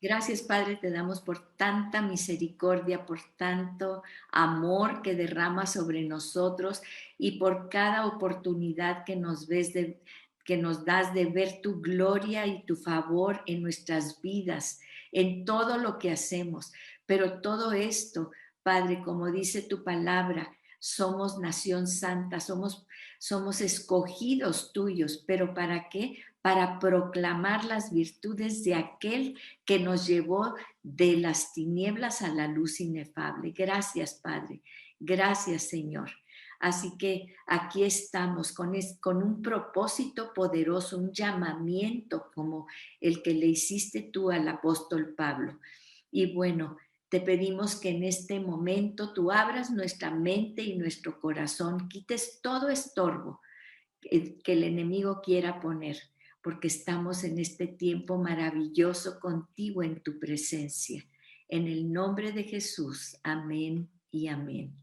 Gracias, Padre, te damos por tanta misericordia, por tanto amor que derramas sobre nosotros y por cada oportunidad que nos das de ver tu gloria y tu favor en nuestras vidas, en todo lo que hacemos. Pero todo esto, Padre, como dice tu palabra, somos nación santa, somos escogidos tuyos, pero ¿para qué? Para proclamar las virtudes de aquel que nos llevó de las tinieblas a la luz inefable. Gracias, Padre. Gracias, Señor. Así que aquí estamos con un propósito poderoso, un llamamiento como el que le hiciste tú al apóstol Pablo. Y bueno, te pedimos que en este momento tú abras nuestra mente y nuestro corazón, quites todo estorbo que el enemigo quiera poner, porque estamos en este tiempo maravilloso contigo en tu presencia. En el nombre de Jesús, amén y amén.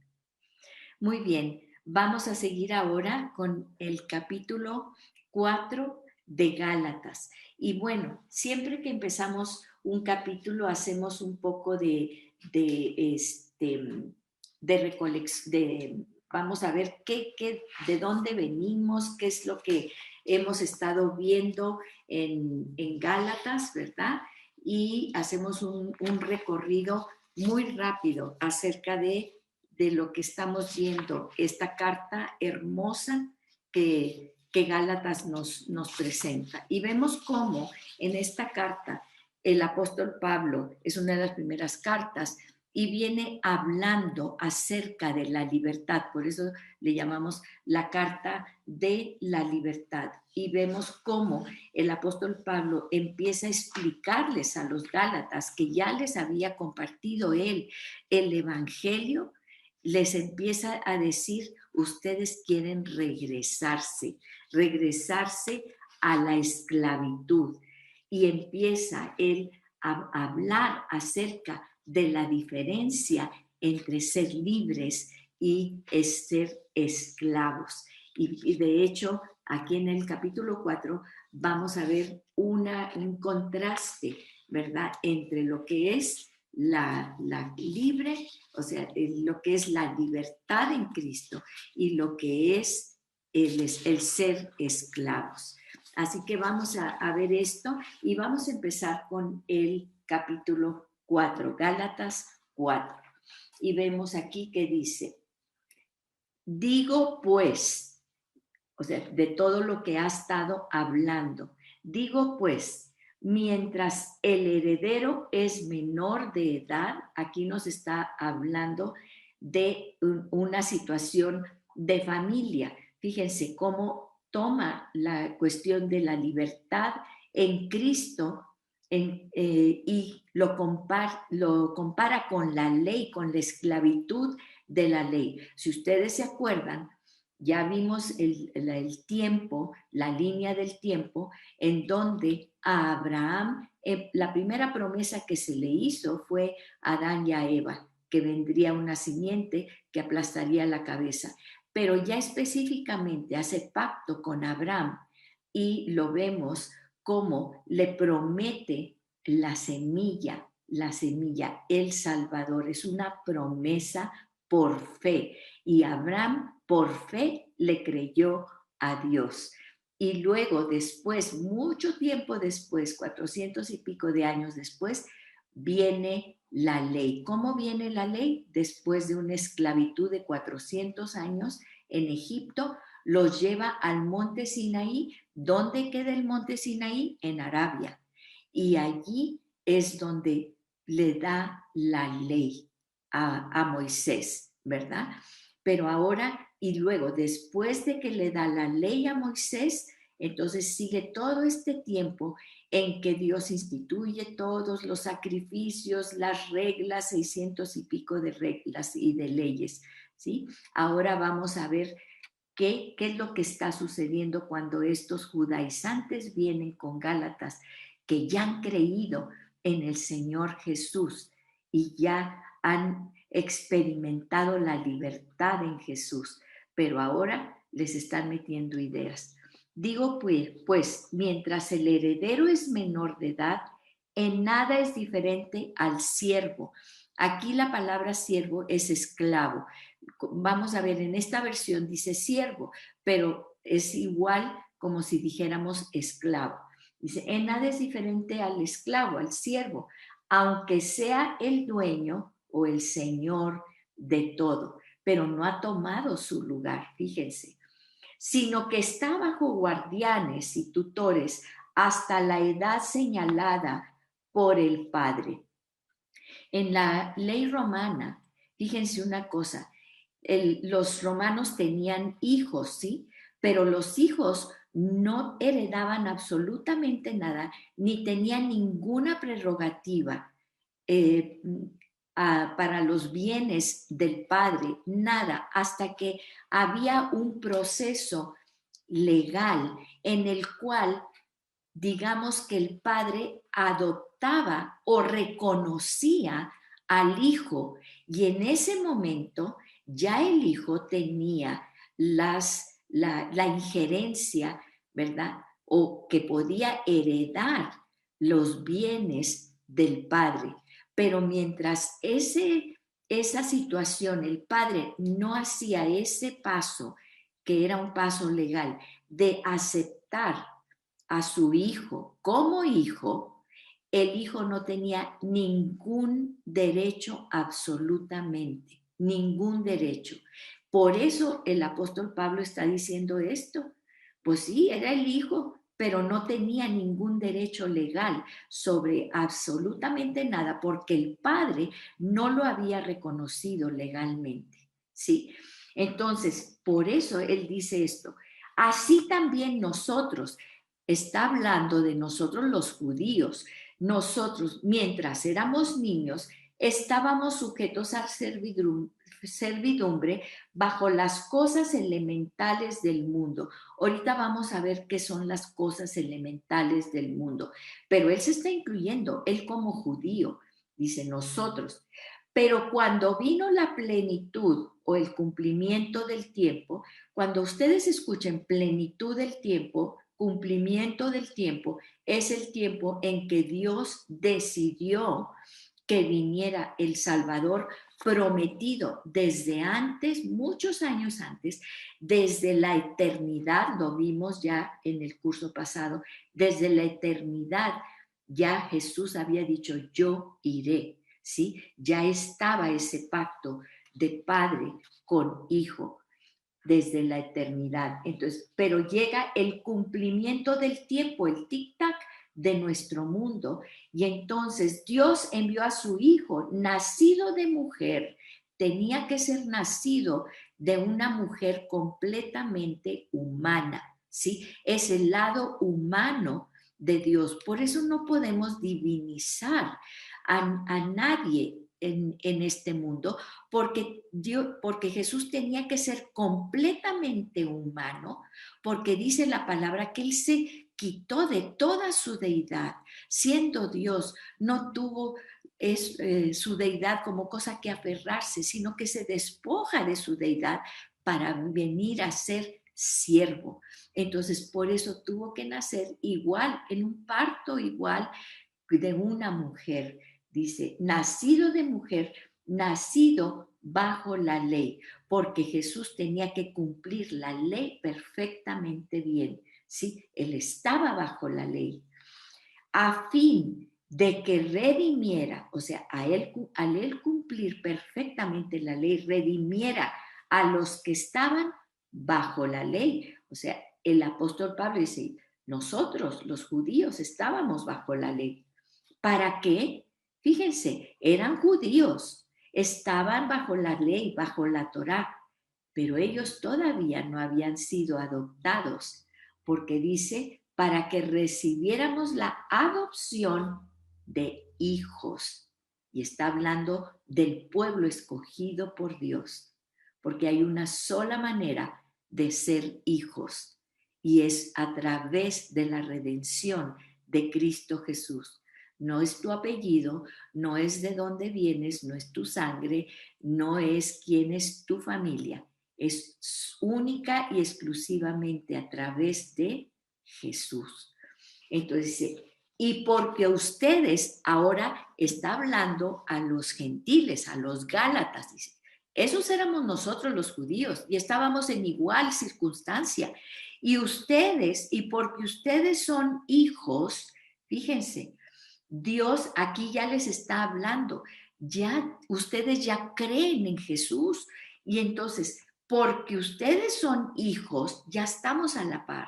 Muy bien, vamos a seguir ahora con el capítulo 4 de Gálatas. Y bueno, siempre que empezamos un capítulo hacemos un poco de recolección, vamos a ver de dónde venimos, qué es lo que hemos estado viendo en Gálatas, ¿verdad? Y hacemos un recorrido muy rápido acerca de lo que estamos viendo, esta carta hermosa que Gálatas nos presenta. Y vemos cómo en esta carta el apóstol Pablo es una de las primeras cartas y viene hablando acerca de la libertad, por eso le llamamos la carta de la libertad. Y vemos cómo el apóstol Pablo empieza a explicarles a los Gálatas que ya les había compartido él el evangelio, les empieza a decir, ustedes quieren regresarse a la esclavitud. Y empieza él a hablar acerca de la diferencia entre ser libres y ser esclavos. Y de hecho, aquí en el capítulo 4 vamos a ver un contraste, ¿verdad?, entre lo que es la libre, o sea, lo que es la libertad en Cristo y lo que es el ser esclavos. Así que vamos a ver esto y vamos a empezar con el capítulo 4, Gálatas 4. Y vemos aquí que dice, digo pues, o sea, de todo lo que ha estado hablando, digo pues, mientras el heredero es menor de edad, aquí nos está hablando de una situación de familia. Fíjense cómo toma la cuestión de la libertad en Cristo y lo compara con la ley, con la esclavitud de la ley. Si ustedes se acuerdan, ya vimos el tiempo, la línea del tiempo, en donde a Abraham, la primera promesa que se le hizo fue a Adán y a Eva, que vendría una simiente que aplastaría la cabeza. Pero ya específicamente hace pacto con Abraham y lo vemos como le promete la semilla, el Salvador. Es una promesa por fe. Y Abraham por fe le creyó a Dios. Y luego después, mucho tiempo después, 400 y pico de años después, viene la ley. ¿Cómo viene la ley? Después de una esclavitud de 400 años en Egipto, los lleva al monte Sinaí. ¿Dónde queda el monte Sinaí? En Arabia. Y allí es donde le da la ley a Moisés, ¿verdad? Pero ahora y luego, después de que le da la ley a Moisés, entonces sigue todo este tiempo en que Dios instituye todos los sacrificios, las reglas, 600 y pico de reglas y de leyes, ¿sí? Ahora vamos a ver qué es lo que está sucediendo cuando estos judaizantes vienen con Gálatas que ya han creído en el Señor Jesús y ya han experimentado la libertad en Jesús, pero ahora les están metiendo ideas. Digo pues, mientras el heredero es menor de edad, en nada es diferente al siervo. Aquí la palabra siervo es esclavo. Vamos a ver, en esta versión dice siervo, pero es igual como si dijéramos esclavo. Dice, en nada es diferente al esclavo, al siervo, aunque sea el dueño o el señor de todo, pero no ha tomado su lugar, fíjense, sino que está bajo guardianes y tutores hasta la edad señalada por el Padre. En la ley romana, fíjense una cosa, los romanos tenían hijos, ¿sí? Pero los hijos no heredaban absolutamente nada, ni tenían ninguna prerrogativa eh, para los bienes del padre, nada, hasta que había un proceso legal en el cual, digamos que el padre adoptaba o reconocía al hijo y en ese momento ya el hijo tenía la injerencia, ¿verdad? O que podía heredar los bienes del padre. Pero mientras esa situación, el padre no hacía ese paso, que era un paso legal, de aceptar a su hijo como hijo, el hijo no tenía ningún derecho absolutamente, ningún derecho. Por eso el apóstol Pablo está diciendo esto. Pues sí, era el hijo, pero no tenía ningún derecho legal sobre absolutamente nada porque el padre no lo había reconocido legalmente. ¿Sí? Entonces, por eso él dice esto. Así también nosotros, está hablando de nosotros los judíos. Nosotros, mientras éramos niños, estábamos sujetos a servidumbre bajo las cosas elementales del mundo. Ahorita vamos a ver qué son las cosas elementales del mundo, pero él se está incluyendo, él como judío, dice nosotros. Pero cuando vino la plenitud o el cumplimiento del tiempo, cuando ustedes escuchen plenitud del tiempo, cumplimiento del tiempo, es el tiempo en que Dios decidió que viniera el Salvador prometido desde antes, muchos años antes, desde la eternidad, lo vimos ya en el curso pasado, desde la eternidad ya Jesús había dicho, yo iré, ¿sí? Ya estaba ese pacto de padre con hijo desde la eternidad. Entonces, pero llega el cumplimiento del tiempo, el tic-tac de nuestro mundo. Y entonces Dios envió a su hijo, nacido de mujer, tenía que ser nacido de una mujer completamente humana, ¿sí? Es el lado humano de Dios. Por eso no podemos divinizar a nadie en este mundo, porque Jesús tenía que ser completamente humano, porque dice la palabra que Él se quitó de toda su deidad, siendo Dios, no tuvo su deidad como cosa que aferrarse, sino que se despoja de su deidad para venir a ser siervo. Entonces, por eso tuvo que nacer igual, en un parto igual de una mujer. Dice, nacido de mujer, nacido bajo la ley, porque Jesús tenía que cumplir la ley perfectamente bien, ¿sí? Él estaba bajo la ley, a fin de que redimiera, o sea, al él cumplir perfectamente la ley, redimiera a los que estaban bajo la ley. O sea, el apóstol Pablo dice, nosotros, los judíos, estábamos bajo la ley. ¿Para qué? Fíjense, eran judíos, estaban bajo la ley, bajo la Torá, pero ellos todavía no habían sido adoptados, porque dice, para que recibiéramos la adopción de hijos. Y está hablando del pueblo escogido por Dios, porque hay una sola manera de ser hijos, y es a través de la redención de Cristo Jesús. No es tu apellido, no es de dónde vienes, no es tu sangre, no es quién es tu familia. Es única y exclusivamente a través de Jesús. Entonces, y porque ustedes ahora está hablando a los gentiles, a los gálatas, dice. Esos éramos nosotros los judíos y estábamos en igual circunstancia. Y ustedes, y porque ustedes son hijos, fíjense, Dios aquí ya les está hablando, ya ustedes ya creen en Jesús y entonces, porque ustedes son hijos, ya estamos a la par.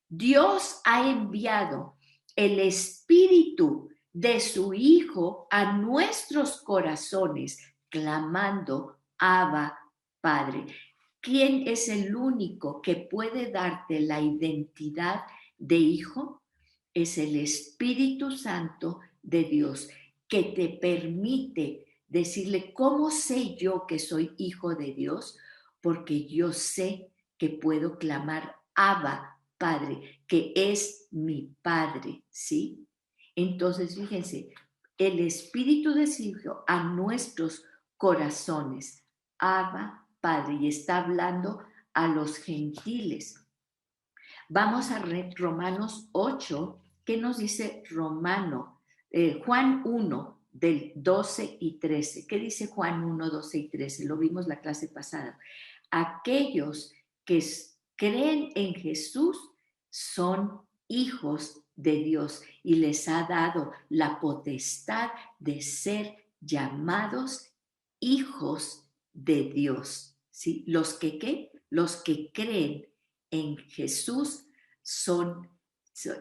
Dios ha enviado el Espíritu de su Hijo a nuestros corazones, clamando, Abba, Padre. ¿Quién es el único que puede darte la identidad de hijo? Es el Espíritu Santo de Dios, que te permite decirle, ¿cómo sé yo que soy hijo de Dios? Porque yo sé que puedo clamar, Abba, Padre, que es mi Padre, ¿sí? Entonces, fíjense, el Espíritu de su Hijo a nuestros corazones, Abba, Padre, y está hablando a los gentiles. Vamos a Romanos 8, ¿qué nos dice Juan 1, del 12 y 13? ¿Qué dice Juan 1, 12 y 13? Lo vimos la clase pasada. Aquellos que creen en Jesús son hijos de Dios y les ha dado la potestad de ser llamados hijos de Dios. ¿Sí? Los que creen en Jesús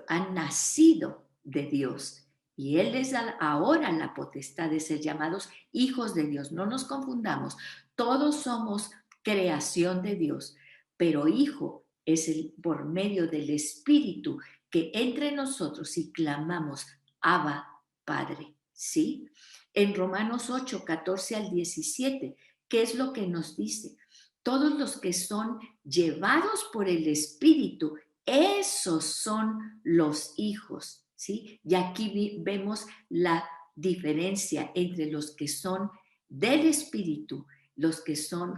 han nacido de Dios y Él les da ahora la potestad de ser llamados hijos de Dios. No nos confundamos, todos somos creación de Dios, pero hijo es por medio del Espíritu que entre nosotros y clamamos, Abba, Padre, ¿sí? En Romanos 8, 14 al 17, ¿qué es lo que nos dice? Todos los que son llevados por el Espíritu, esos son los hijos, ¿sí? Y aquí vemos la diferencia entre los que son del Espíritu, los que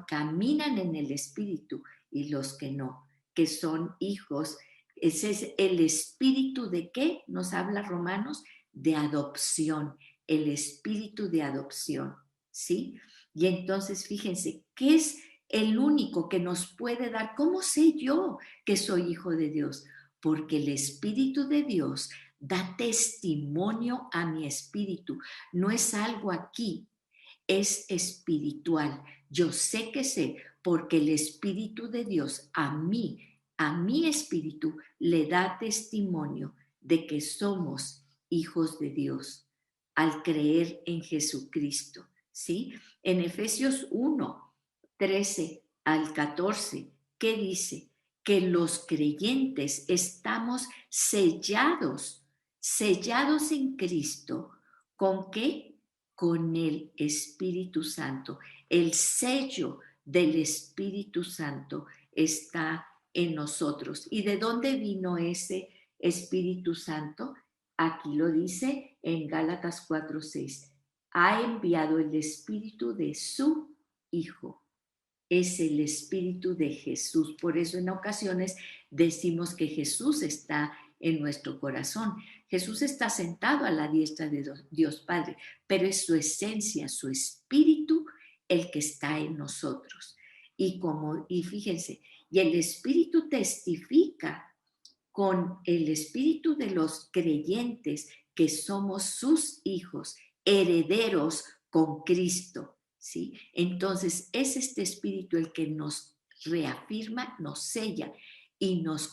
caminan en el Espíritu y los que no, que son hijos. Ese es el Espíritu de ¿qué? Nos habla Romanos, de adopción, el Espíritu de adopción, ¿sí? Y entonces fíjense, ¿qué es el único que nos puede dar? ¿Cómo sé yo que soy hijo de Dios? Porque el Espíritu de Dios da testimonio a mi espíritu. No es algo aquí, es espiritual. Yo sé que sé, porque el Espíritu de Dios a mi espíritu, le da testimonio de que somos hijos de Dios al creer en Jesucristo, ¿sí? En Efesios 1, 13 al 14, ¿qué dice? Que los creyentes estamos sellados en Cristo. ¿Con qué? Con el Espíritu Santo. El sello del Espíritu Santo está en nosotros. ¿Y de dónde vino ese Espíritu Santo? Aquí lo dice en Gálatas 4:6. Ha enviado el Espíritu de su Hijo. Es el Espíritu de Jesús. Por eso en ocasiones decimos que Jesús está en nuestro corazón. Jesús está sentado a la diestra de Dios Padre, pero es su esencia, su espíritu el que está en nosotros. Y fíjense, y el Espíritu testifica con el espíritu de los creyentes que somos sus hijos, herederos con Cristo, ¿sí? Entonces es este espíritu el que nos reafirma, nos sella y nos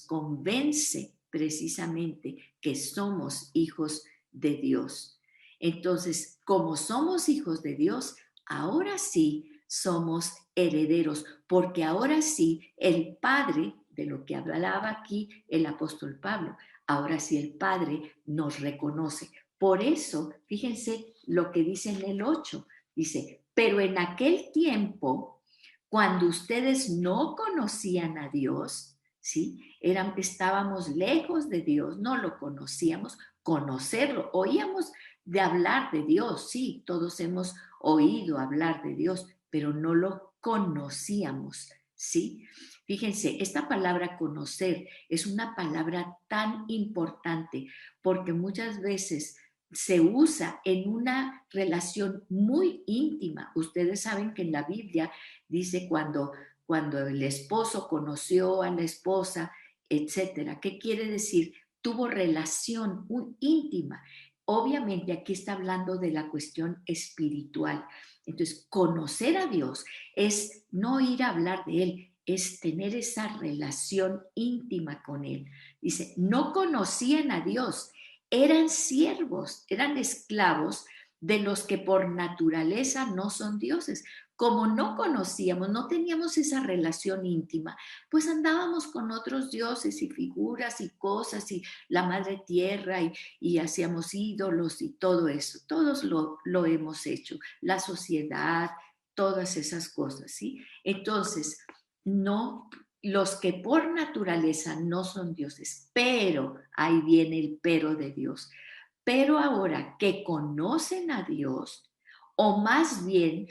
convence precisamente que somos hijos de Dios. Entonces, como somos hijos de Dios, ahora sí somos herederos, porque ahora sí el Padre, de lo que hablaba aquí el apóstol Pablo, ahora sí el Padre nos reconoce. Por eso, fíjense lo que dice en el 8, dice, pero en aquel tiempo, cuando ustedes no conocían a Dios, ¿sí? Estábamos lejos de Dios, no lo conocíamos, conocerlo, oíamos de hablar de Dios, sí, todos hemos oído hablar de Dios, pero no lo conocíamos, ¿sí? Fíjense, esta palabra conocer es una palabra tan importante porque muchas veces se usa en una relación muy íntima. Ustedes saben que en la Biblia dice cuando el esposo conoció a la esposa, etcétera. ¿Qué quiere decir? Tuvo relación muy íntima. Obviamente aquí está hablando de la cuestión espiritual. Entonces, conocer a Dios es no ir a hablar de Él, es tener esa relación íntima con Él. Dice, no conocían a Dios, eran siervos, eran esclavos de los que por naturaleza no son dioses. Como no conocíamos, no teníamos esa relación íntima, pues andábamos con otros dioses y figuras y cosas y la madre tierra y hacíamos ídolos y todo eso. Todos lo hemos hecho, la sociedad, todas esas cosas, ¿sí? Entonces, no, los que por naturaleza no son dioses, pero ahí viene el pero de Dios. Pero ahora que conocen a Dios, o más bien,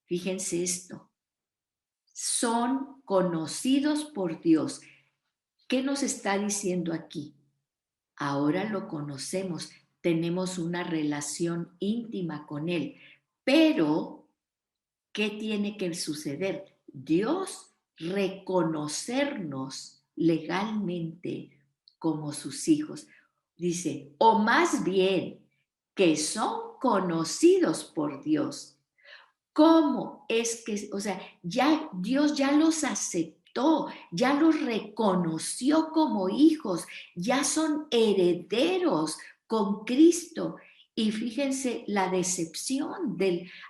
fíjense esto, son conocidos por Dios. ¿Qué nos está diciendo aquí? Ahora lo conocemos, tenemos una relación íntima con Él, pero ¿qué tiene que suceder? Dios reconocernos legalmente como sus hijos. Dice, o más bien que son conocidos por Dios. ¿Cómo es que, o sea, ya Dios ya los aceptó, ya los reconoció como hijos, ya son herederos con Cristo? Y fíjense la decepción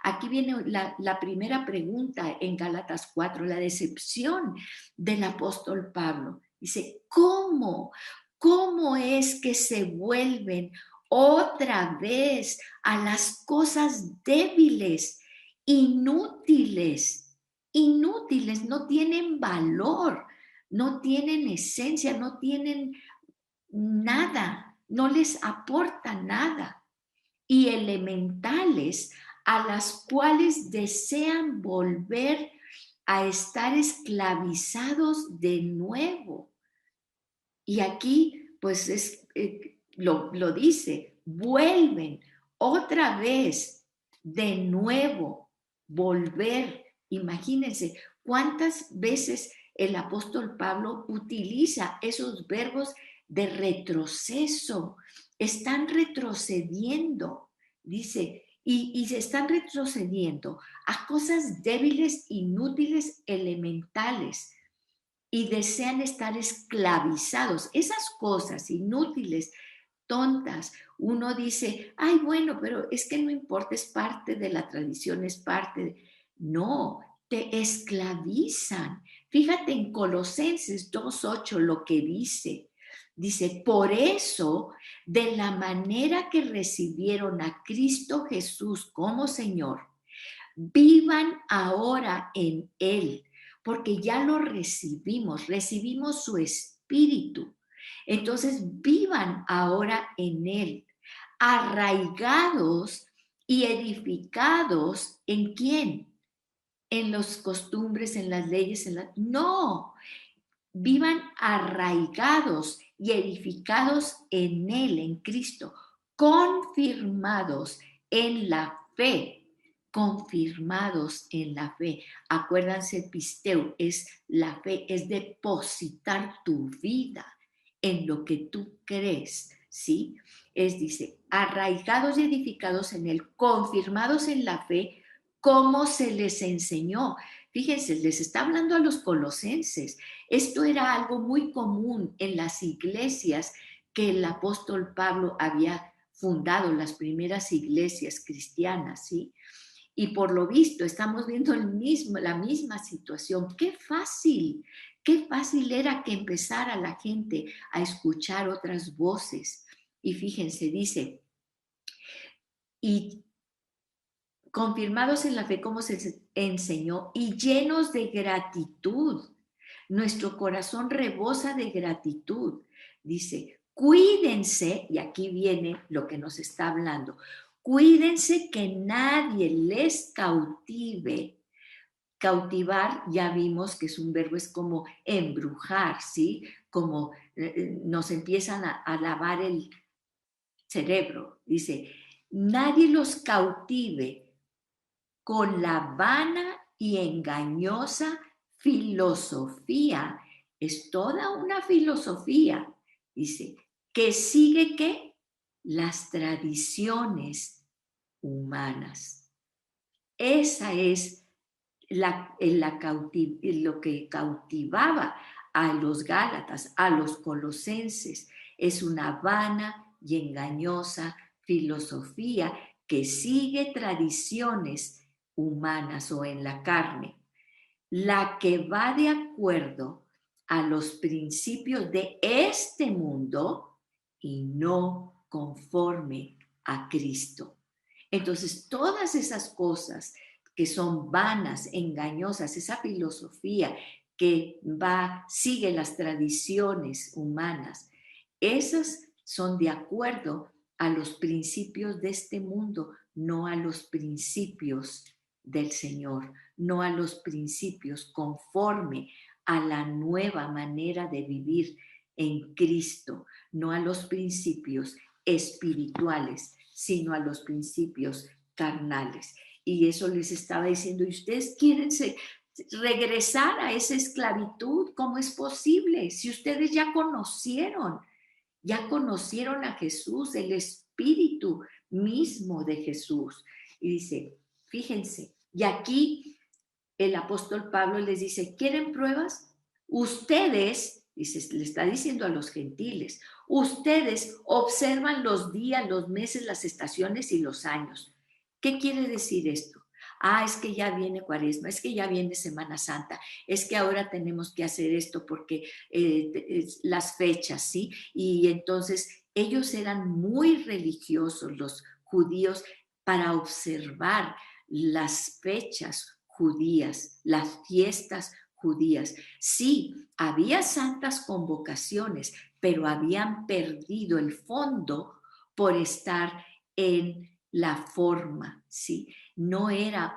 aquí viene la primera pregunta en Gálatas 4, la decepción del apóstol Pablo. Dice, ¿cómo? ¿Cómo es que se vuelven otra vez a las cosas débiles? Inútiles, inútiles, no tienen valor, no tienen esencia, no tienen nada, no les aporta nada. Y elementales a las cuales desean volver a estar esclavizados de nuevo. Y aquí, pues, lo dice, vuelven otra vez de nuevo, volver. Imagínense cuántas veces el apóstol Pablo utiliza esos verbos de retroceso. Están retrocediendo, dice, y se están retrocediendo a cosas débiles, inútiles, elementales y desean estar esclavizados. Esas cosas inútiles, tontas, uno dice, ay, bueno, pero es que no importa, es parte de la tradición, es parte de... No, te esclavizan. Fíjate en Colosenses 2:8 lo que dice. Dice, por eso, de la manera que recibieron a Cristo Jesús como Señor, vivan ahora en Él, porque ya lo recibimos su espíritu. Entonces vivan ahora en Él, arraigados y edificados ¿en quién? En las costumbres, en las leyes, No, vivan arraigados y edificados en Él, en Cristo, confirmados en la fe, confirmados en la fe. Acuérdense, pisteu es la fe, es depositar tu vida en lo que tú crees, ¿sí? Dice, arraigados y edificados en Él, confirmados en la fe, como se les enseñó. Fíjense, les está hablando a los colosenses. Esto era algo muy común en las iglesias que el apóstol Pablo había fundado, las primeras iglesias cristianas, ¿sí? Y por lo visto estamos viendo la misma situación. Qué fácil era que empezara la gente a escuchar otras voces. Y fíjense, dice, y confirmados en la fe como se enseñó y llenos de gratitud. Nuestro corazón rebosa de gratitud. Dice, cuídense, y aquí viene lo que nos está hablando, cuídense que nadie les cautive Cautivar, ya vimos que es un verbo, es como embrujar, ¿sí? Como nos empiezan a lavar el cerebro. Dice, nadie los cautive con la vana y engañosa filosofía. Es toda una filosofía, dice, que sigue ¿qué? Las tradiciones humanas. Esa es lo que cautivaba a los Gálatas, a los colosenses. Es una vana y engañosa filosofía que sigue tradiciones humanas o en la carne, la que va de acuerdo a los principios de este mundo y no conforme a Cristo. Entonces, todas esas cosas que son vanas, engañosas, esa filosofía que sigue las tradiciones humanas, esas son de acuerdo a los principios de este mundo, no a los principios del Señor, no a los principios conforme a la nueva manera de vivir en Cristo, no a los principios espirituales, sino a los principios carnales. Y eso les estaba diciendo, ¿y ustedes quieren regresar a esa esclavitud? ¿Cómo es posible? Si ustedes ya conocieron a Jesús, el Espíritu mismo de Jesús. Y dice, fíjense, y aquí el apóstol Pablo les dice, ¿quieren pruebas? Ustedes, dice, le está diciendo a los gentiles, ustedes observan los días, los meses, las estaciones y los años. ¿Qué quiere decir esto? Ah, es que ya viene Cuaresma, es que ya viene Semana Santa, es que ahora tenemos que hacer esto porque las fechas, ¿sí? Y entonces ellos eran muy religiosos, los judíos, para observar las fechas judías, las fiestas judías. Sí, había santas convocaciones, pero habían perdido el fondo por estar en la forma, ¿sí? No era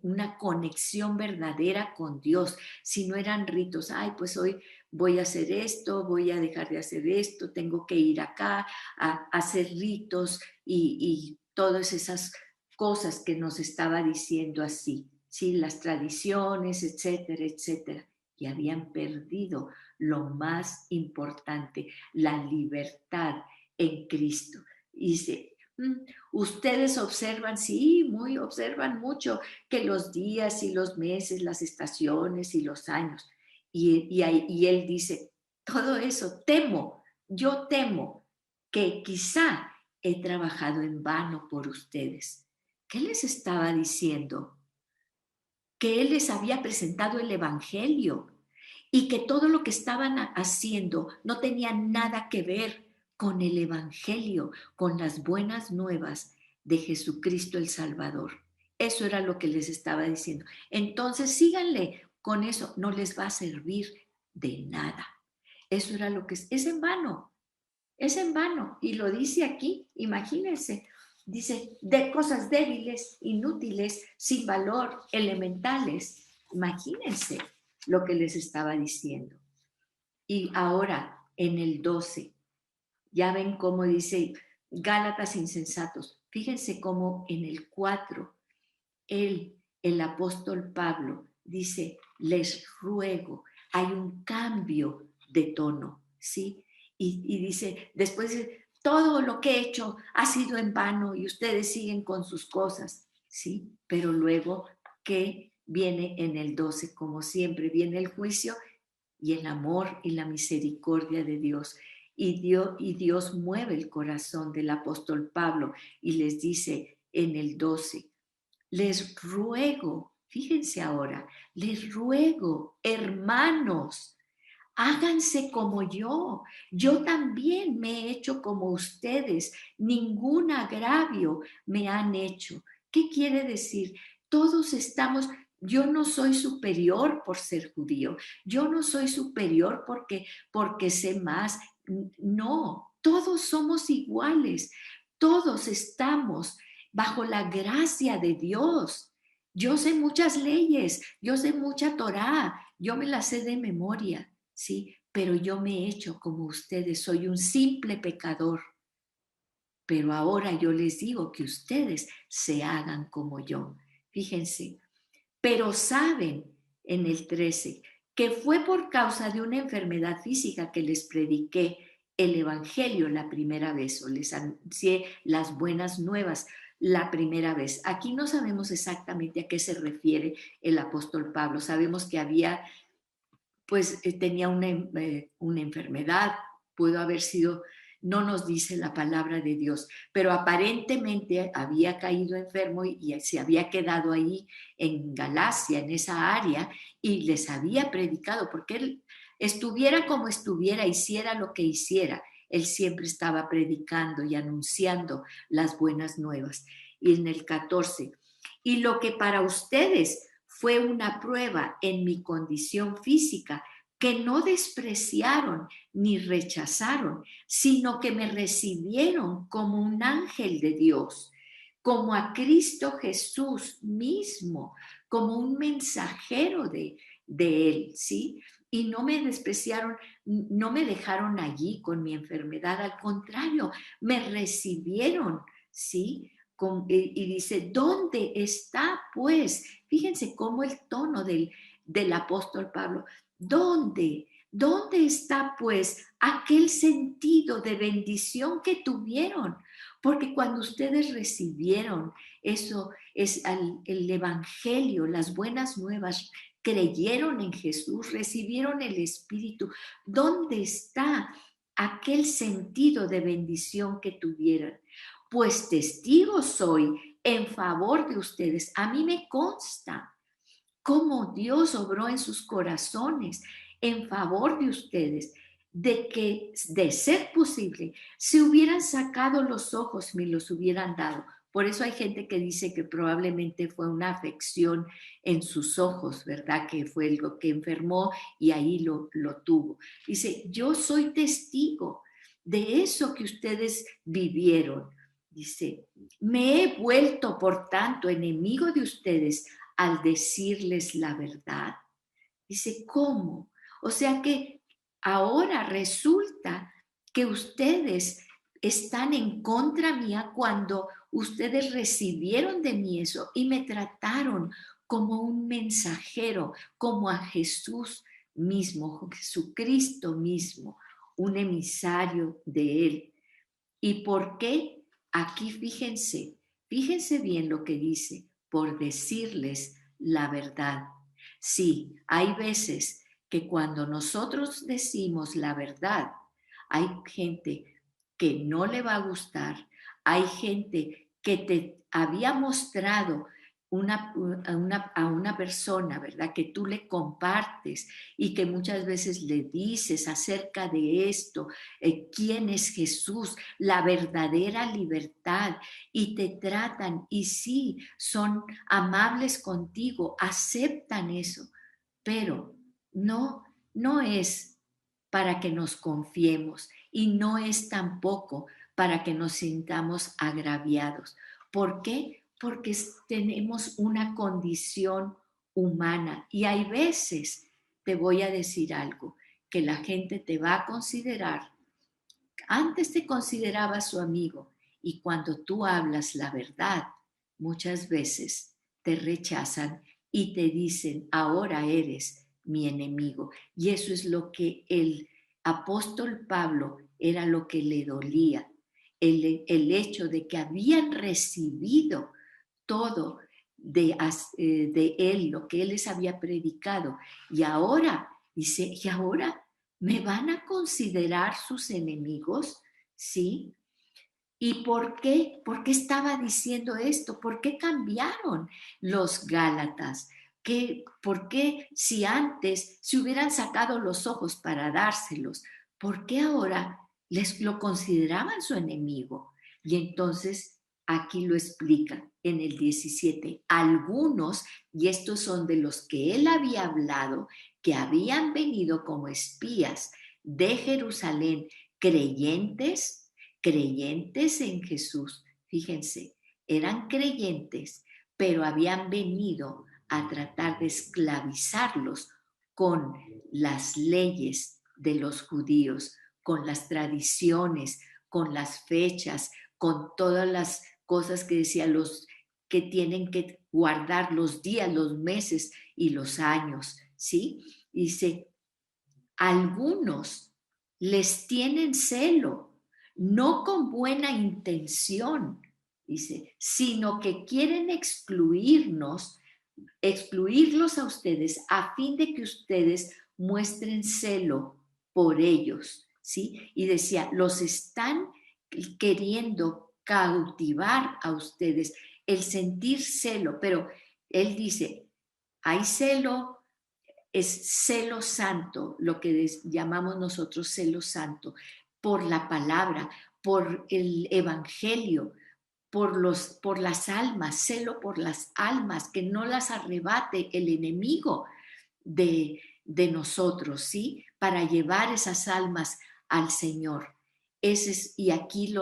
una conexión verdadera con Dios, sino eran ritos. Ay, pues hoy voy a hacer esto, voy a dejar de hacer esto, tengo que ir acá a hacer ritos y todas esas cosas que nos estaba diciendo así, ¿sí? Las tradiciones, etcétera, etcétera. Y habían perdido lo más importante, la libertad en Cristo. Y dice, ustedes observan, sí, observan mucho que los días y los meses, las estaciones y los años. Y él dice, todo eso yo temo que quizá he trabajado en vano por ustedes. ¿Qué les estaba diciendo? Que él les había presentado el Evangelio y que todo lo que estaban haciendo no tenía nada que ver con el Evangelio, con las buenas nuevas de Jesucristo el Salvador. Eso era lo que les estaba diciendo. Entonces síganle con eso, no les va a servir de nada. Eso era lo que es en vano. Es en vano. Y lo dice aquí, imagínense. Dice, de cosas débiles, inútiles, sin valor, elementales. Imagínense lo que les estaba diciendo. Y ahora, en el 12, ya ven cómo dice Gálatas insensatos. Fíjense cómo en el 4, el apóstol Pablo, dice, les ruego, hay un cambio de tono, ¿sí? Y dice, después de todo lo que he hecho ha sido en vano y ustedes siguen con sus cosas, ¿sí? Pero luego que viene en el 12, como siempre, viene el juicio y el amor y la misericordia de Dios. Y Dios mueve el corazón del apóstol Pablo y les dice en el 12, les ruego, fíjense ahora, les ruego, hermanos, háganse como yo también me he hecho como ustedes, ningún agravio me han hecho. ¿Qué quiere decir? Todos estamos, yo no soy superior por ser judío, yo no soy superior porque sé más, no, todos somos iguales, todos estamos bajo la gracia de Dios. yo sé muchas leyes, yo sé mucha Torá, yo me la sé de memoria, ¿sí? Pero yo me he hecho como ustedes, soy un simple pecador. Pero ahora yo les digo que ustedes se hagan como yo. Fíjense, pero saben en el 13 que fue por causa de una enfermedad física que les prediqué el Evangelio la primera vez, o les anuncié las buenas nuevas la primera vez. Aquí no sabemos exactamente a qué se refiere el apóstol Pablo. Sabemos que había, pues tenía una enfermedad, pudo haber sido, no nos dice la palabra de Dios, pero aparentemente había caído enfermo y se había quedado ahí en Galacia, en esa área, y les había predicado, porque él estuviera como estuviera, hiciera lo que hiciera, él siempre estaba predicando y anunciando las buenas nuevas. Y en el 14, y lo que para ustedes fue una prueba en mi condición física, que no despreciaron ni rechazaron, sino que me recibieron como un ángel de Dios, como a Cristo Jesús mismo, como un mensajero de Él, ¿sí? Y no me despreciaron, no me dejaron allí con mi enfermedad, al contrario, me recibieron, ¿sí? Y dice, ¿dónde está pues? Fíjense cómo el tono del apóstol Pablo, ¿dónde? ¿Dónde está pues aquel sentido de bendición que tuvieron? Porque cuando ustedes recibieron eso, es el Evangelio, las buenas nuevas, creyeron en Jesús, recibieron el Espíritu, ¿dónde está aquel sentido de bendición que tuvieron? Pues testigo soy en favor de ustedes. A mí me consta cómo Dios obró en sus corazones en favor de ustedes, de que, de ser posible, si hubieran sacado los ojos, me los hubieran dado. Por eso hay gente que dice que probablemente fue una afección en sus ojos, ¿verdad? Que fue algo que enfermó y ahí lo tuvo. Dice, yo soy testigo de eso que ustedes vivieron. Dice, me he vuelto, por tanto, enemigo de ustedes al decirles la verdad. Dice, ¿cómo? O sea que ahora resulta que ustedes están en contra mía cuando ustedes recibieron de mí eso y me trataron como un mensajero, como a Jesús mismo, Jesucristo mismo, un emisario de Él. ¿Y por qué? Aquí fíjense bien lo que dice, por decirles la verdad. Sí, hay veces que cuando nosotros decimos la verdad, hay gente que no le va a gustar, hay gente que te había mostrado a una persona, ¿verdad? Que tú le compartes y que muchas veces le dices acerca de esto, quién es Jesús, la verdadera libertad, y te tratan y sí, son amables contigo, aceptan eso, pero no es para que nos confiemos y no es tampoco para que nos sintamos agraviados. ¿Por qué? Porque tenemos una condición humana y hay veces, te voy a decir algo, que la gente te va a considerar, antes te consideraba su amigo y cuando tú hablas la verdad, muchas veces te rechazan y te dicen, ahora eres mi enemigo. Y eso es lo que el apóstol Pablo era lo que le dolía, el hecho de que habían recibido todo de él, lo que él les había predicado. Y ahora, dice, y ahora me van a considerar sus enemigos, ¿sí? ¿Y por qué? ¿Por qué estaba diciendo esto? ¿Por qué cambiaron los Gálatas? ¿Por qué si antes se hubieran sacado los ojos para dárselos? ¿Por qué ahora les lo consideraban su enemigo? Y entonces aquí lo explica en el 17. Algunos, y estos son de los que él había hablado, que habían venido como espías de Jerusalén, creyentes en Jesús. Fíjense, eran creyentes, pero habían venido a tratar de esclavizarlos con las leyes de los judíos, con las tradiciones, con las fechas, con todas las cosas que decía los que tienen que guardar los días, los meses y los años, ¿sí? Dice, algunos les tienen celo, no con buena intención, dice, sino que quieren excluirlos a ustedes a fin de que ustedes muestren celo por ellos, ¿sí? Y decía, los están queriendo cautivar a ustedes, el sentir celo, pero él dice, hay celo, es celo santo, lo que llamamos nosotros celo santo, por la palabra, por el evangelio, por las almas, celo por las almas, que no las arrebate el enemigo de nosotros, ¿sí? Para llevar esas almas al Señor. Y aquí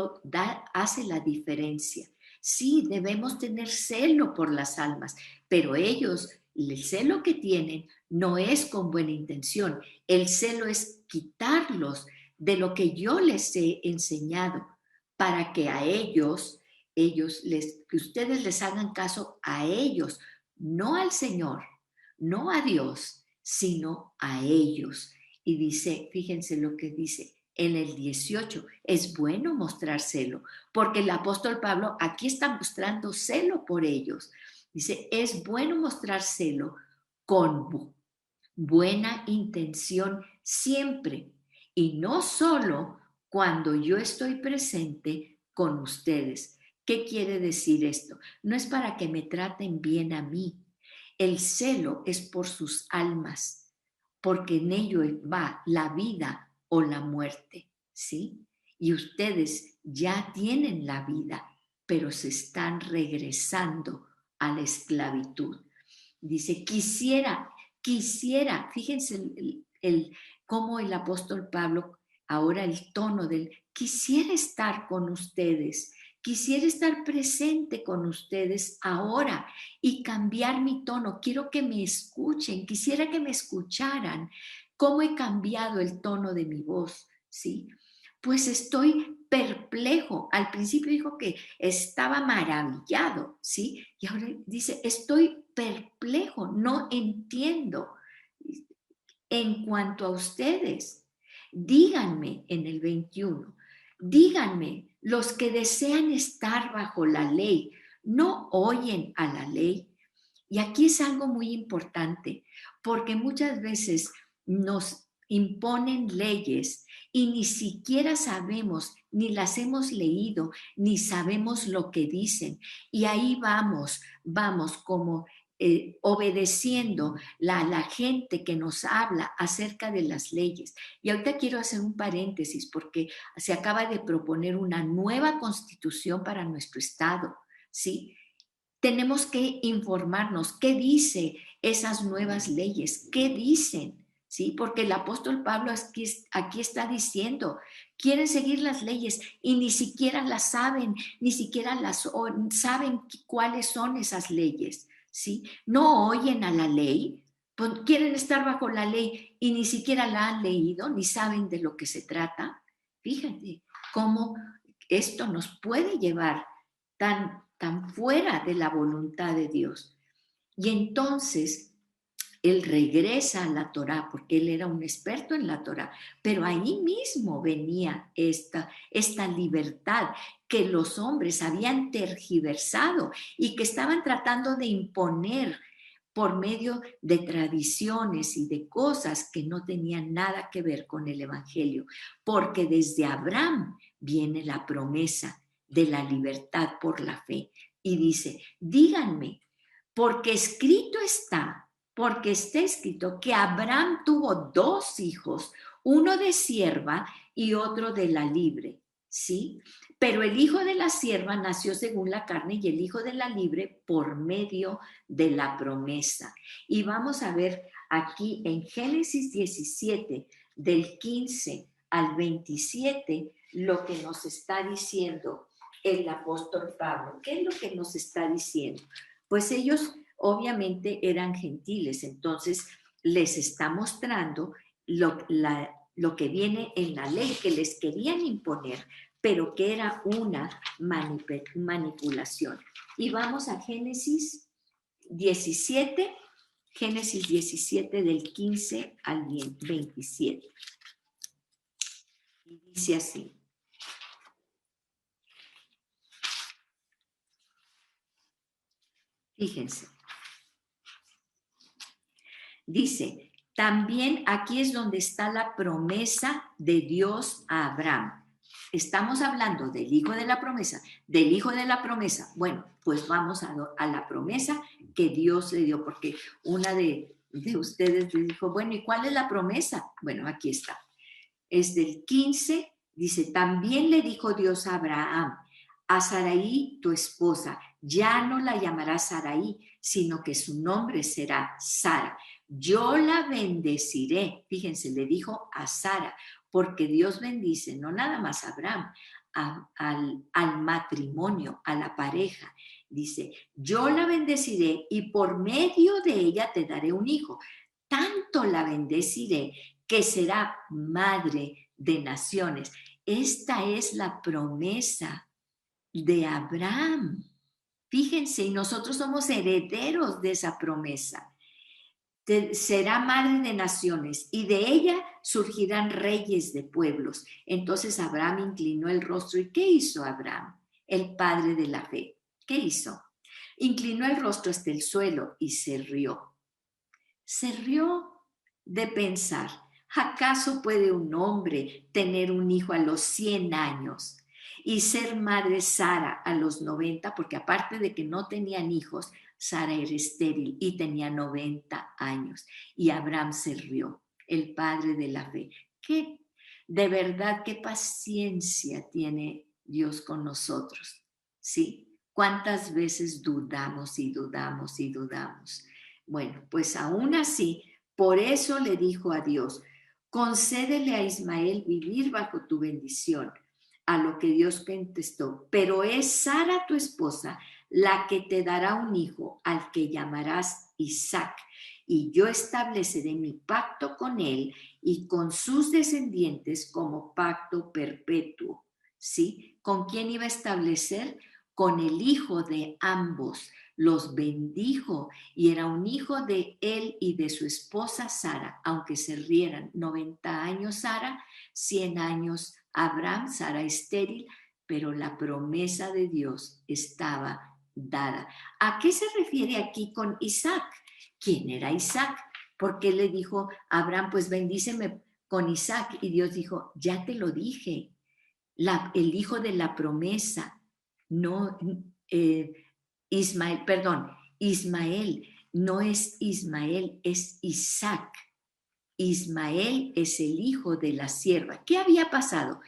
hace la diferencia. Sí, debemos tener celo por las almas, pero ellos, el celo que tienen no es con buena intención. El celo es quitarlos de lo que yo les he enseñado para que a que ustedes les hagan caso a ellos, no al Señor, no a Dios, sino a ellos. Y dice, fíjense lo que dice en el 18, es bueno mostrar celo, porque el apóstol Pablo aquí está mostrando celo por ellos. Dice, es bueno mostrar celo con buena intención siempre, y no solo cuando yo estoy presente con ustedes. ¿Qué quiere decir esto? No es para que me traten bien a mí. El celo es por sus almas, porque en ello va la vida o la muerte, ¿sí? Y ustedes ya tienen la vida, pero se están regresando a la esclavitud. Dice, quisiera, fíjense cómo el apóstol Pablo, ahora el tono quisiera estar con ustedes, quisiera estar presente con ustedes ahora y cambiar mi tono. Quiero que me escuchen, quisiera que me escucharan. ¿Cómo he cambiado el tono de mi voz? ¿Sí? Pues estoy perplejo. Al principio dijo que estaba maravillado, ¿sí? Y ahora dice, estoy perplejo, no entiendo. En cuanto a ustedes, díganme en el 21, díganme, los que desean estar bajo la ley, ¿no oyen a la ley? Y aquí es algo muy importante, porque muchas veces nos imponen leyes y ni siquiera sabemos, ni las hemos leído, ni sabemos lo que dicen. Y ahí vamos como obedeciendo la gente que nos habla acerca de las leyes. Y ahorita quiero hacer un paréntesis porque se acaba de proponer una nueva constitución para nuestro estado, ¿sí? Tenemos que informarnos qué dice esas nuevas leyes, qué dicen, ¿sí? Porque el apóstol Pablo aquí está diciendo, quieren seguir las leyes y ni siquiera las saben, ni siquiera saben cuáles son esas leyes, ¿sí? No oyen a la ley, pues quieren estar bajo la ley y ni siquiera la han leído, ni saben de lo que se trata. Fíjate cómo esto nos puede llevar tan fuera de la voluntad de Dios. Y entonces él regresa a la Torá, porque él era un experto en la Torá, pero ahí mismo venía esta libertad que los hombres habían tergiversado y que estaban tratando de imponer por medio de tradiciones y de cosas que no tenían nada que ver con el Evangelio, porque desde Abraham viene la promesa de la libertad por la fe. Y dice, díganme, porque está escrito que Abraham tuvo dos hijos, uno de sierva y otro de la libre, ¿sí? Pero el hijo de la sierva nació según la carne y el hijo de la libre por medio de la promesa. Y vamos a ver aquí en Génesis 17, del 15 al 27, lo que nos está diciendo el apóstol Pablo. ¿Qué es lo que nos está diciendo? Pues ellos obviamente eran gentiles, entonces les está mostrando lo que viene en la ley que les querían imponer, pero que era una manipulación. Y vamos a Génesis 17, Génesis 17 del 15 al 27. Y dice así. Fíjense. Dice, también aquí es donde está la promesa de Dios a Abraham. Estamos hablando del hijo de la promesa, del hijo de la promesa. Bueno, pues vamos a la promesa que Dios le dio, porque una de ustedes le dijo, bueno, ¿y cuál es la promesa? Bueno, aquí está. Es del 15, dice, también le dijo Dios a Abraham, a Sarai, tu esposa, ya no la llamarás Sarai, sino que su nombre será Sara. Yo la bendeciré, fíjense, le dijo a Sara, porque Dios bendice no nada más a Abraham, al matrimonio, a la pareja. Dice, yo la bendeciré y por medio de ella te daré un hijo. Tanto la bendeciré que será madre de naciones. Esta es la promesa de Abraham. Fíjense, y nosotros somos herederos de esa promesa. Será madre de naciones y de ella surgirán reyes de pueblos. Entonces Abraham inclinó el rostro. ¿Y qué hizo Abraham, el padre de la fe? ¿Qué hizo? Inclinó el rostro hasta el suelo y se rió. Se rió de pensar, ¿acaso puede un hombre tener un hijo a los 100 años y ser madre Sara a los 90? Porque aparte de que no tenían hijos, Sara era estéril y tenía 90 años. Y Abraham se rió, el padre de la fe. De verdad, qué paciencia tiene Dios con nosotros, ¿sí? ¿Cuántas veces dudamos y dudamos y dudamos? Bueno, pues aún así, por eso le dijo a Dios, concédele a Ismael vivir bajo tu bendición. A lo que Dios contestó, pero es Sara tu esposa la que te dará un hijo al que llamarás Isaac, y yo estableceré mi pacto con él y con sus descendientes como pacto perpetuo. ¿Sí? ¿Con quién iba a establecer? Con el hijo de ambos. Los bendijo y era un hijo de él y de su esposa Sara, aunque se rieran. 90 años Sara, 100 años Abraham, Sara estéril, pero la promesa de Dios estaba dada. ¿A qué se refiere aquí con Isaac? ¿Quién era Isaac? Porque le dijo a Abraham, pues bendíceme con Isaac. Y Dios dijo, ya te lo dije, el hijo de la promesa, no, Ismael, no es Ismael, es Isaac. Ismael es el hijo de la sierva. ¿Qué había pasado?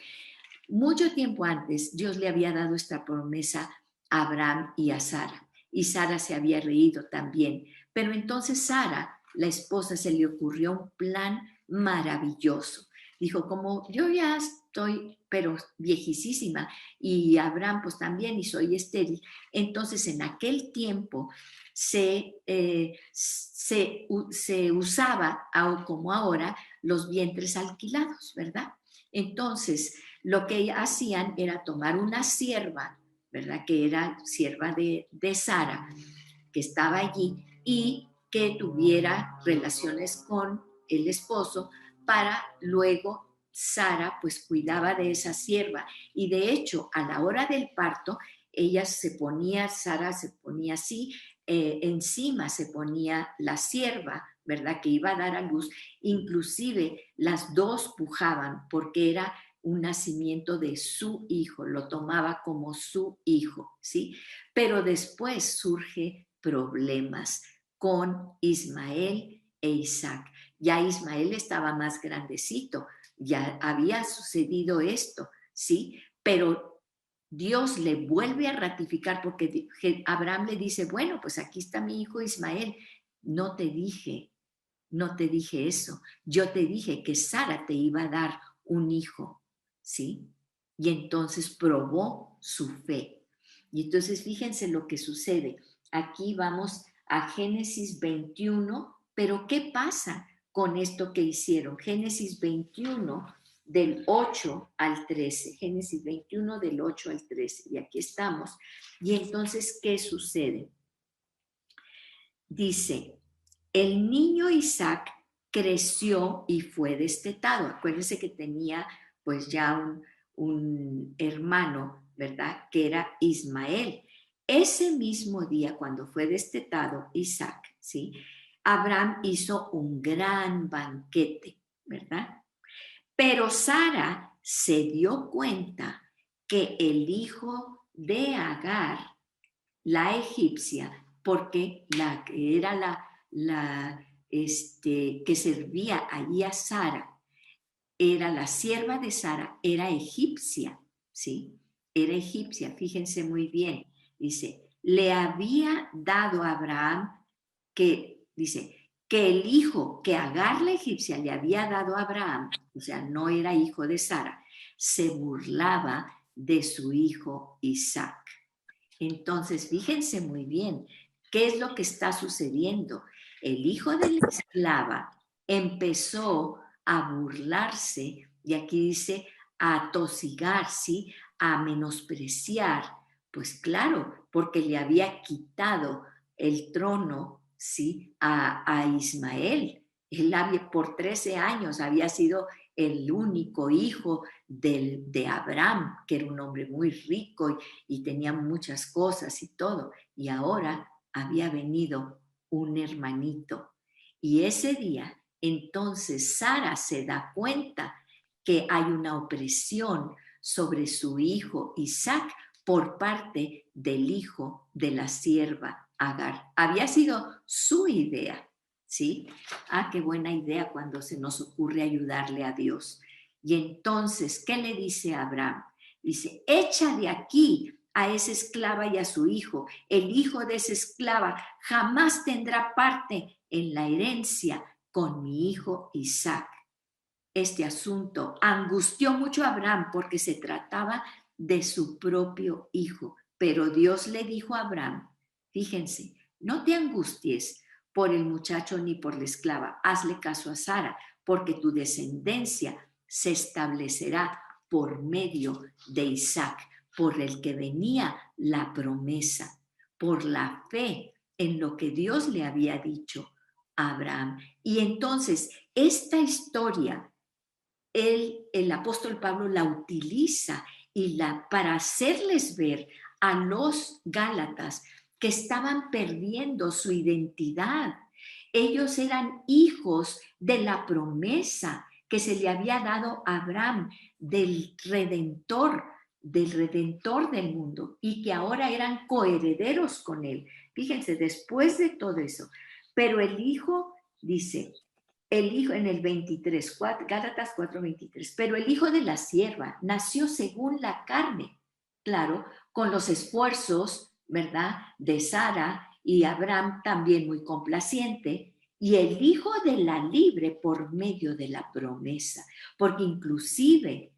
Mucho tiempo antes, Dios le había dado esta promesa a Abraham y a Sara. Y Sara se había reído también. Pero entonces Sara, la esposa, se le ocurrió un plan maravilloso. Dijo, como yo ya estoy, pero viejísima, y Abraham pues también, y soy estéril, entonces en aquel tiempo se usaba, como ahora, los vientres alquilados, ¿verdad? Entonces, lo que hacían era tomar una sierva, ¿verdad? Que era sierva de Sara, que estaba allí y que tuviera relaciones con el esposo para luego Sara pues cuidaba de esa sierva y de hecho a la hora del parto Sara se ponía así, encima se ponía la sierva, ¿verdad? Que iba a dar a luz, inclusive las dos pujaban porque era un nacimiento de su hijo, lo tomaba como su hijo, ¿sí? Pero después surge problemas con Ismael e Isaac. Ya Ismael estaba más grandecito, ya había sucedido esto, ¿sí? Pero Dios le vuelve a ratificar porque Abraham le dice, bueno, pues aquí está mi hijo Ismael. No te dije, no te dije eso. Yo te dije que Sara te iba a dar un hijo, ¿sí? Y entonces probó su fe. Y entonces fíjense lo que sucede. aquí vamos a Génesis 21, pero ¿qué pasa con esto que hicieron? Génesis 21 del 8 al 13, Génesis 21 del 8 al 13, y aquí estamos. Y entonces, ¿qué sucede? Dice, el niño Isaac creció y fue destetado. Acuérdense que tenía pues ya un hermano, ¿verdad? Que era Ismael. Ese mismo día, cuando fue destetado Isaac, ¿sí? Abraham hizo un gran banquete, ¿verdad? Pero Sara se dio cuenta que el hijo de Agar, la egipcia, porque la que era que servía allí a Sara, era la sierva de Sara, era egipcia, ¿sí? Era egipcia, fíjense muy bien. Dice, le había dado a Abraham dice, que el hijo que Agar la egipcia le había dado a Abraham, o sea, no era hijo de Sara, se burlaba de su hijo Isaac. Entonces, fíjense muy bien, ¿qué es lo que está sucediendo? El hijo de la esclava empezó a burlarse, y aquí dice, a tosigar, ¿sí? A menospreciar, pues claro, porque le había quitado el trono, ¿sí? A Ismael. Él por 13 años había sido el único hijo de Abraham, que era un hombre muy rico y tenía muchas cosas y todo. Y ahora había venido un hermanito. Y ese día, entonces Sara se da cuenta que hay una opresión sobre su hijo Isaac por parte del hijo de la sierva Agar. Había sido su idea, ¿sí? Ah, qué buena idea cuando se nos ocurre ayudarle a Dios. Y entonces, ¿qué le dice a Abraham? Dice, echa de aquí a esa esclava y a su hijo. El hijo de esa esclava jamás tendrá parte en la herencia con mi hijo Isaac. Este asunto angustió mucho a Abraham porque se trataba de su propio hijo. Pero Dios le dijo a Abraham, fíjense, no te angusties por el muchacho ni por la esclava, hazle caso a Sara, porque tu descendencia se establecerá por medio de Isaac, por el que venía la promesa, por la fe en lo que Dios le había dicho a Abraham. Y entonces, esta historia el apóstol Pablo la utiliza para hacerles ver a los Gálatas que estaban perdiendo su identidad. Ellos eran hijos de la promesa que se le había dado a Abraham del redentor del mundo, y que ahora eran coherederos con él. Fíjense, después de todo eso, pero el hijo dice, el hijo en el 23, Gálatas 4:23, pero el hijo de la sierva nació según la carne, claro, con los esfuerzos, ¿verdad?, de Sara, y Abraham también muy complaciente, y el hijo de la libre por medio de la promesa, porque inclusive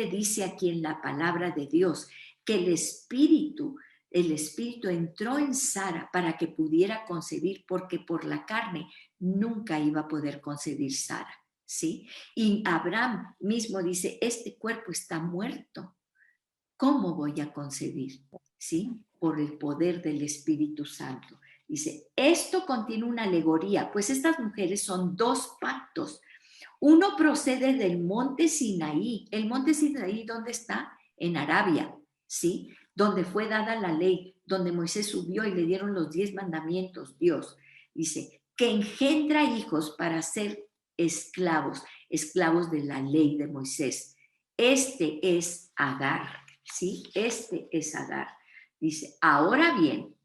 dice aquí en la palabra de Dios que el espíritu entró en Sara para que pudiera concebir, porque por la carne nunca iba a poder concebir Sara, ¿sí? Y Abraham mismo dice, este cuerpo está muerto, ¿cómo voy a concebir? ¿Sí? Por el poder del Espíritu Santo. Dice, esto contiene una alegoría, pues estas mujeres son dos pactos. Uno procede del monte Sinaí. ¿El monte Sinaí dónde está? En Arabia, ¿sí? Donde fue dada la ley, donde Moisés subió y le dieron los 10 mandamientos, Dios. Dice, que engendra hijos para ser esclavos de la ley de Moisés. Este es Agar, ¿sí? Este es Agar. Dice, ahora bien,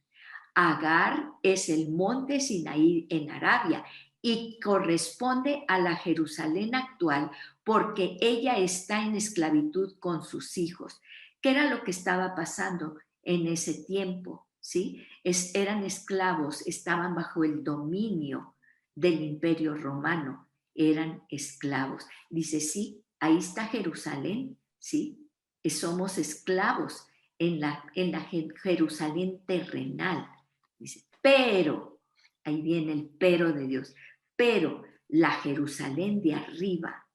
Agar es el monte Sinaí en Arabia y corresponde a la Jerusalén actual porque ella está en esclavitud con sus hijos. ¿Qué era lo que estaba pasando en ese tiempo? ¿Sí? Eran esclavos, estaban bajo el dominio del Imperio Romano, eran esclavos. Dice, sí, ahí está Jerusalén, ¿sí? Somos esclavos en la Jerusalén terrenal. Dice, pero, ahí viene el pero de Dios, pero la Jerusalén de arriba,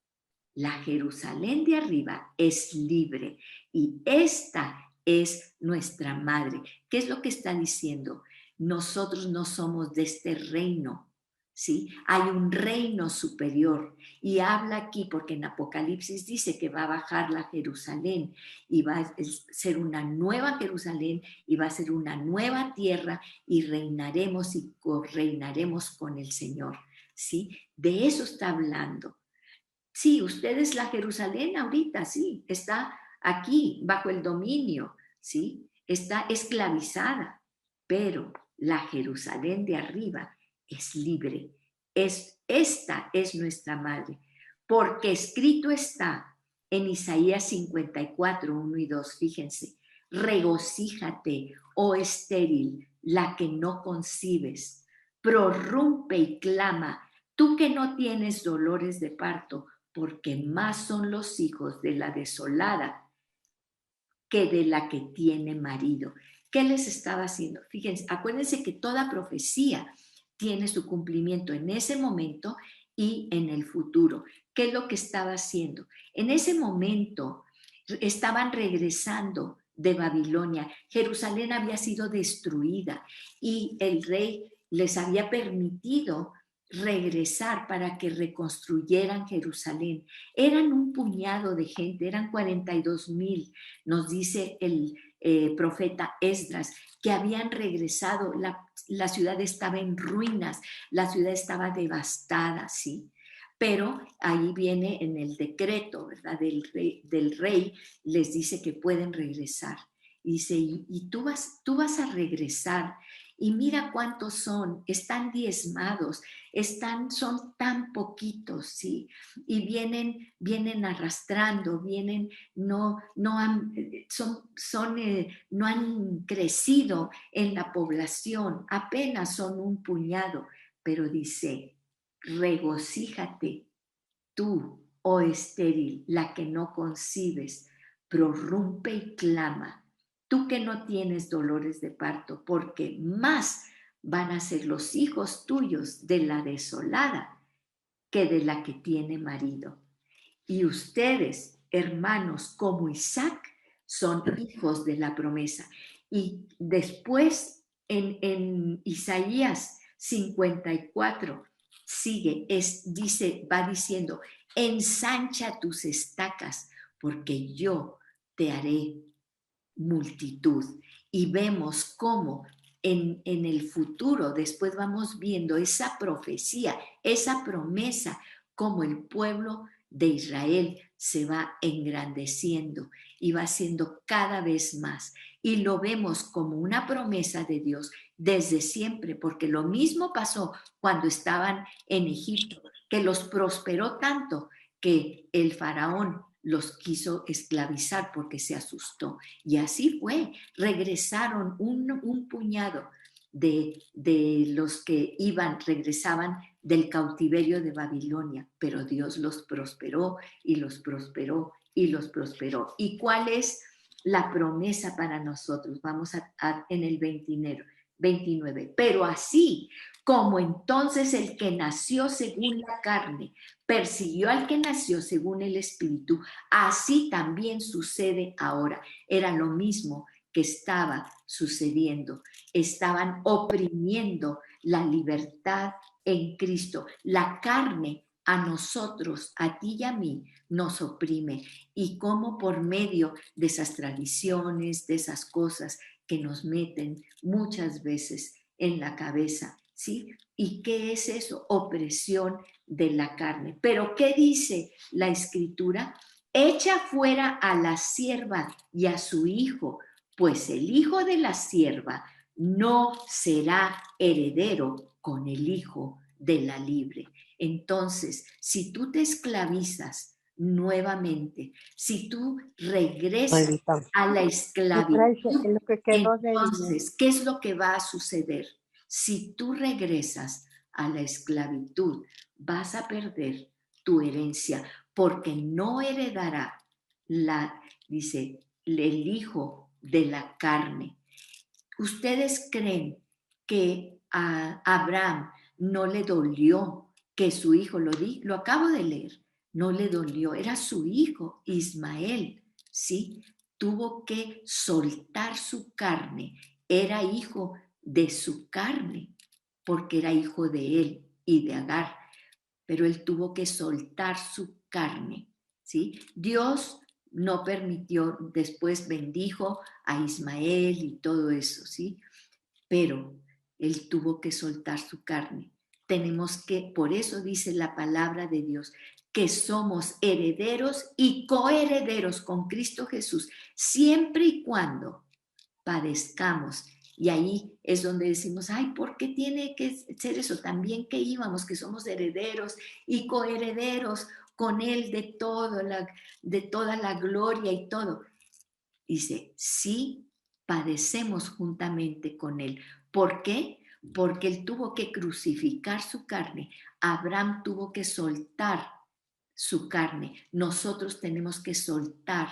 la Jerusalén de arriba es libre y esta es nuestra madre. ¿Qué es lo que está diciendo? Nosotros no somos de este reino, ¿sí? Hay un reino superior y habla aquí porque en Apocalipsis dice que va a bajar la Jerusalén y va a ser una nueva Jerusalén y va a ser una nueva tierra y reinaremos y reinaremos con el Señor, ¿sí? De eso está hablando. Sí, usted es la Jerusalén ahorita, sí, está aquí bajo el dominio, sí, está esclavizada, pero la Jerusalén de arriba es libre. Esta es nuestra madre, porque escrito está en Isaías 54, 1 y 2, fíjense, regocíjate, oh estéril, la que no concibes, prorrumpe y clama, tú que no tienes dolores de parto, porque más son los hijos de la desolada que de la que tiene marido. ¿Qué les estaba haciendo? Fíjense, acuérdense que toda profecía tiene su cumplimiento en ese momento y en el futuro. ¿Qué es lo que estaba haciendo? En ese momento estaban regresando de Babilonia. Jerusalén había sido destruida y el rey les había permitido regresar para que reconstruyeran Jerusalén. Eran un puñado de gente, eran 42,000, nos dice el profeta Esdras, que habían regresado, la ciudad estaba en ruinas, la ciudad estaba devastada, ¿sí? Pero ahí viene en el decreto, ¿verdad? Del rey les dice que pueden regresar. Y dice, y tú vas a regresar. Y mira cuántos son, están diezmados, son tan poquitos, ¿sí? Y vienen arrastrando, no han crecido en la población, apenas son un puñado, pero dice, regocíjate tú, oh estéril, la que no concibes, prorrumpe y clama, tú que no tienes dolores de parto, porque más van a ser los hijos tuyos de la desolada que de la que tiene marido. Y ustedes, hermanos, como Isaac, son hijos de la promesa. Y después en Isaías 54 sigue, va diciendo, ensancha tus estacas, porque yo te haré multitud. Y vemos cómo en el futuro, después vamos viendo esa profecía, esa promesa, como el pueblo de Israel se va engrandeciendo y va siendo cada vez más. Y lo vemos como una promesa de Dios desde siempre, porque lo mismo pasó cuando estaban en Egipto, que los prosperó tanto que el faraón los quiso esclavizar porque se asustó. Y así fue, regresaron un puñado de los que regresaban del cautiverio de Babilonia, pero Dios los prosperó y los prosperó y los prosperó. ¿Y cuál es la promesa para nosotros? Vamos en el 29. Pero así como entonces el que nació según la carne persiguió al que nació según el Espíritu, así también sucede ahora. Era lo mismo que estaba sucediendo. Estaban oprimiendo la libertad en Cristo. La carne a nosotros, a ti y a mí, nos oprime. Y como por medio de esas tradiciones, de esas cosas que nos meten muchas veces en la cabeza, ¿sí? ¿Y qué es eso? Opresión de la carne. Pero ¿qué dice la Escritura? Echa fuera a la sierva y a su hijo, pues el hijo de la sierva no será heredero con el hijo de la libre. Entonces, si tú te esclavizas nuevamente, si tú regresas a la esclavitud, En lo que quedó de dinero. entonces, ¿qué es lo que va a suceder? Si tú regresas a la esclavitud, vas a perder tu herencia, porque no heredará dice, el hijo de la carne. ¿Ustedes creen que a Abraham no le dolió que su hijo, lo acabo de leer, no le dolió, era su hijo Ismael, ¿sí? Tuvo que soltar su carne, era hijo de su carne, porque era hijo de él y de Agar, pero él tuvo que soltar su carne, ¿sí? Dios no permitió, después bendijo a Ismael y todo eso, ¿sí? Pero él tuvo que soltar su carne. Tenemos que, por eso dice la palabra de Dios, que somos herederos y coherederos con Cristo Jesús, siempre y cuando padezcamos. Y ahí es donde decimos, ay, ¿por qué tiene que ser eso? También que íbamos, que somos herederos y coherederos con Él de toda la gloria y todo. Dice, sí, padecemos juntamente con Él. ¿Por qué? Porque Él tuvo que crucificar su carne. Abraham tuvo que soltar su carne. Nosotros tenemos que soltar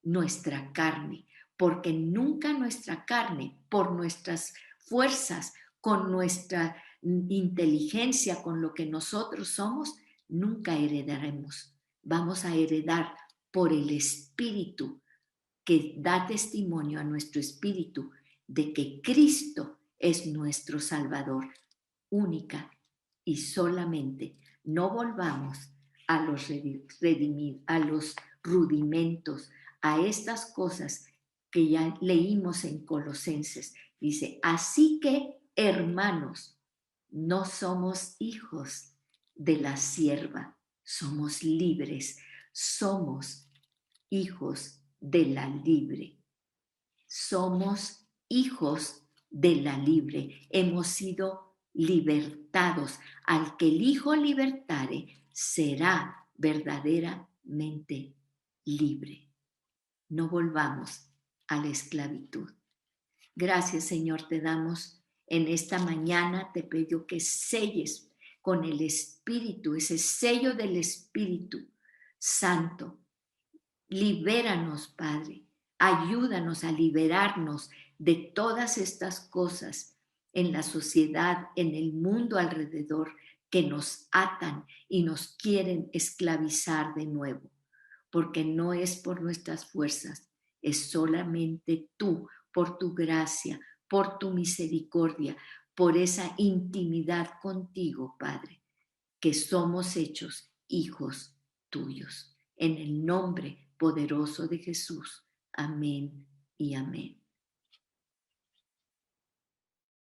nuestra carne, porque nunca nuestra carne, por nuestras fuerzas, con nuestra inteligencia, con lo que nosotros somos, nunca heredaremos. Vamos a heredar por el Espíritu que da testimonio a nuestro espíritu de que Cristo es nuestro Salvador, única y solamente. No volvamos a a los rudimentos, a estas cosas que ya leímos en Colosenses. Dice, así que, hermanos, no somos hijos de la sierva, somos libres, somos hijos de la libre. Somos hijos de la libre. Hemos sido libertados. Al que el Hijo libertare será verdaderamente libre. No volvamos a la esclavitud. Gracias, Señor, te damos en esta mañana. Te pido que selles con el Espíritu, ese sello del Espíritu Santo. Libéranos, Padre. Ayúdanos a liberarnos de todas estas cosas en la sociedad, en el mundo alrededor, que nos atan y nos quieren esclavizar de nuevo, porque no es por nuestras fuerzas, es solamente tú, por tu gracia, por tu misericordia, por esa intimidad contigo, Padre, que somos hechos hijos tuyos. En el nombre poderoso de Jesús. Amén y amén.